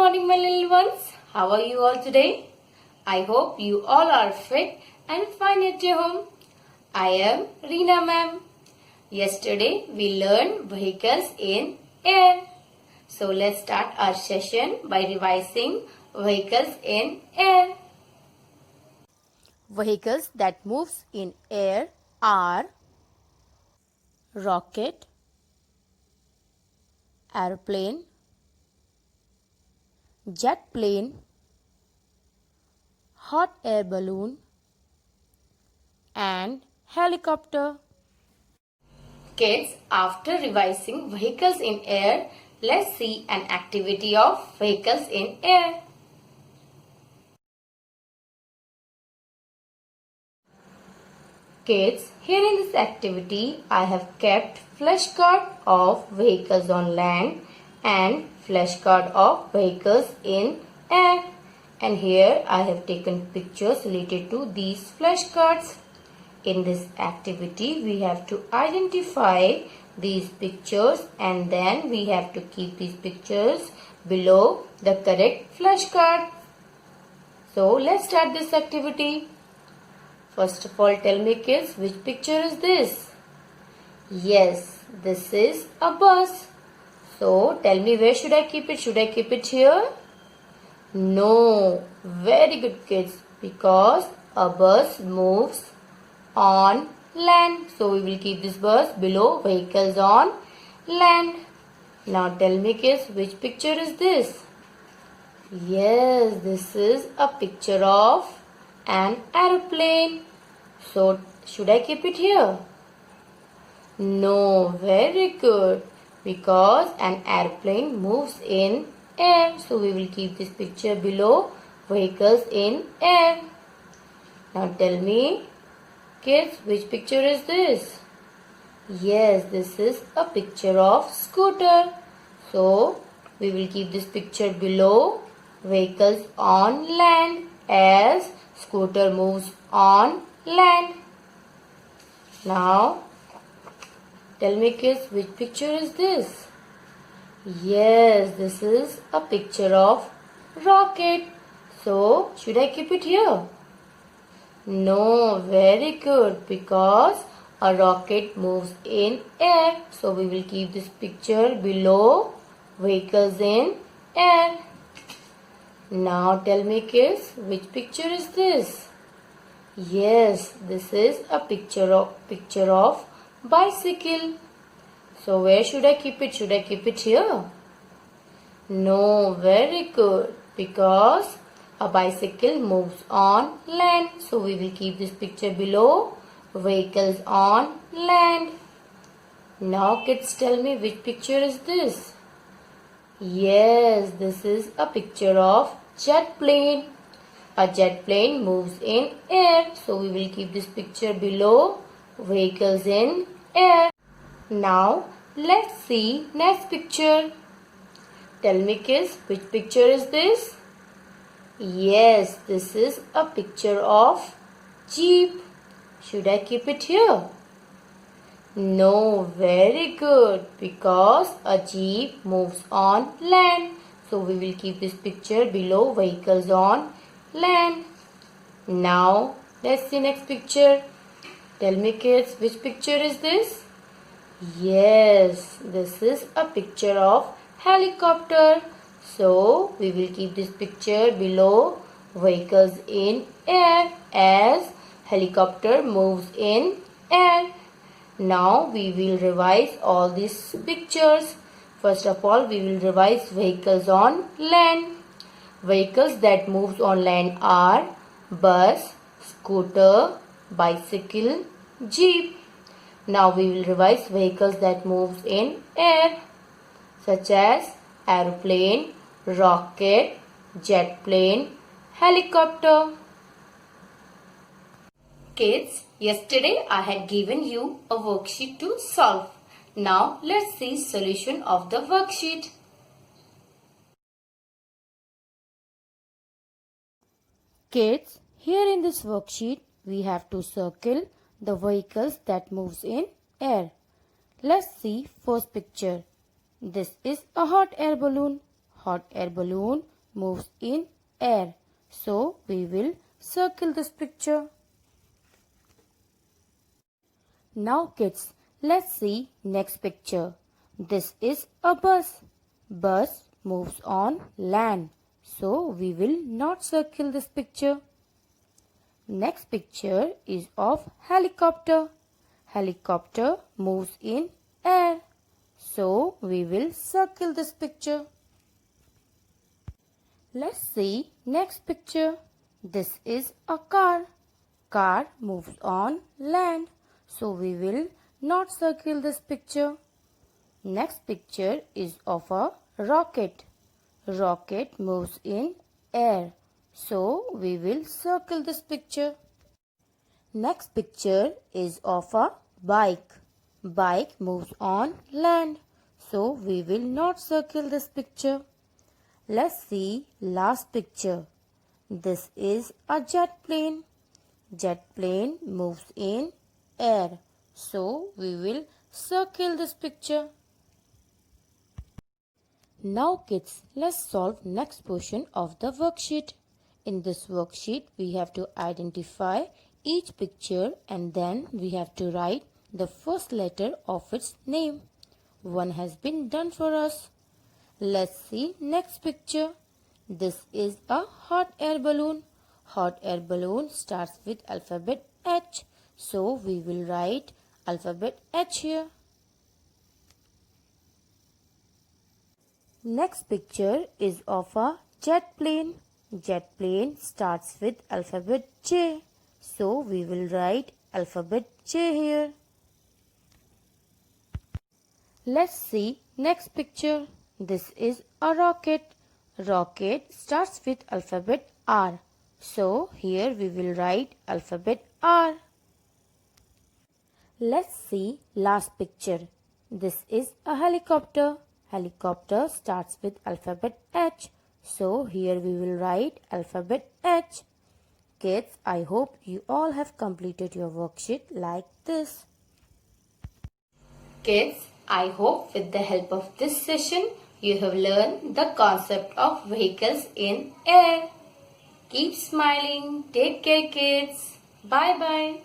morning, my little ones. How are you all today? I hope you all are fit and fine at your home. I am Reena ma'am. Yesterday we learned vehicles in air. So let's start our session by revising vehicles in air. Vehicles that moves in air are rocket, airplane, jet plane, hot air balloon and helicopter. Kids, after revising vehicles in air, let's see an activity of vehicles in air. Kids, here in this activity, I have kept flashcard of vehicles on land and flashcard of vehicles in air. And here I have taken pictures related to these flashcards. In this activity, we have to identify these pictures and then we have to keep these pictures below the correct flashcard. So, let's start this activity. First of all, tell me kids, which picture is this? Yes, this is a bus. So, tell me where should I keep it? Should I keep it here? No. Very good kids. Because a bus moves on land. So, we will keep this bus below vehicles on land. Now, tell me kids, which picture is this? Yes, this is a picture of an aeroplane. So, should I keep it here? No, very good. Because an airplane moves in air. So, we will keep this picture below vehicles in air. Now, tell me, kids, which picture is this? Yes, this is a picture of scooter. So, we will keep this picture below vehicles on land as scooter moves on land. Now, tell me kids, which picture is this? Yes, this is a picture of rocket. So, should I keep it here? No, very good, because a rocket moves in air. So, we will keep this picture below vehicles in air. Now, tell me kids, which picture is this? Yes, this is a picture of bicycle. So, where should I keep it? Should I keep it here? No, very good, because a bicycle moves on land. So, we will keep this picture below vehicles on land. Now, kids, tell me which picture is this? Yes, this is a picture of jet plane. A jet plane moves in air. So, we will keep this picture below vehicles in air. Now, let's see next picture. Tell me kids, which picture is this? Yes, this is a picture of jeep. Should I keep it here? No, very good, because a jeep moves on land. So, we will keep this picture below vehicles on land. Now, let's see next picture. Tell me kids, which picture is this? Yes, this is a picture of helicopter. So, we will keep this picture below vehicles in air as helicopter moves in air. Now, we will revise all these pictures. First of all, we will revise vehicles on land. Vehicles that moves on land are bus, scooter, bicycle, jeep. Now, we will revise vehicles that moves in air such as aeroplane, rocket, jet plane, helicopter. Kids, yesterday I had given you a worksheet to solve. Now let's see solution of the worksheet. Kids, here in this worksheet we have to circle the vehicles that moves in air. Let's see first picture. This is a hot air balloon. Hot air balloon moves in air. So we will circle this picture. Now kids, let's see next picture. This is a bus. Bus moves on land. So we will not circle this picture. Next picture is of helicopter. Helicopter moves in air. So we will circle this picture. Let's see next picture. This is a car. Car moves on land. So we will not circle this picture. Next picture is of a rocket. Rocket moves in air. So we will circle this picture. Next picture is of a bike. Bike moves on land. So we will not circle this picture. Let's see last picture. This is a jet plane. Jet plane moves in air. So we will circle this picture. Now kids, let's solve next portion of the worksheet. In this worksheet, we have to identify each picture and then we have to write the first letter of its name. One has been done for us. Let's see next picture. This is a hot air balloon. Hot air balloon starts with alphabet H. So we will write alphabet H here. Next picture is of a jet plane. Jet plane starts with alphabet J. So we will write alphabet J here. Let's see next picture. This is a rocket. Rocket starts with alphabet R. So here we will write alphabet R. Let's see last picture. This is a helicopter. Helicopter starts with alphabet H. So here we will write alphabet H. Kids, I hope you all have completed your worksheet like this. Kids, I hope with the help of this session, you have learned the concept of vehicles in air. Keep smiling. Take care, kids. Bye-bye.